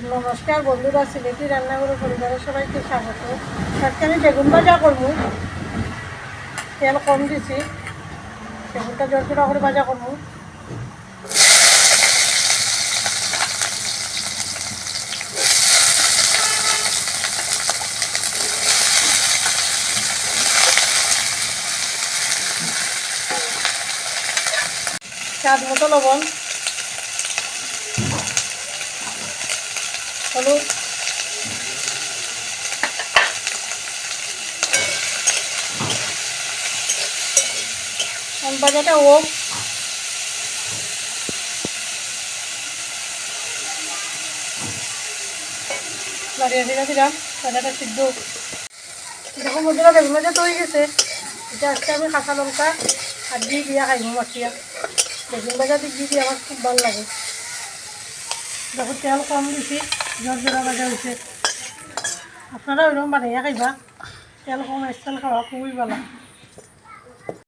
নমস্কার বন্ধুরা, সিলেটি রান্নাঘর পরিবারের সবাইকে স্বাগত। আজকে আমি বেগুন ভাজা করবো। তেল কম দিছি, বেগুনটা জড়জড়া করে ভাজা করবো। স্বাদ মতো লবণ, হলুদ, ভাজাটা হোক। নাড়িয়ে দিলাম ভাজাটা সিদ্ধ। দেখো বন্ধুরা, বেগুন ভাজা তো হয়ে গেছে। এটা আজকে আমি কাঁচা লঙ্কা আর দিয়ে খাইব মাখিয়া। বেগুন ভাজা দিয়ে আমার খুব ভালো লাগে। দেখো তেল কম দিছি, জড়জড়া ভাজা হয়েছে। আপনারা ওইরকম বানাইয়া খাইবা। তেল কম তেল খাওয়া খুবই ভালো।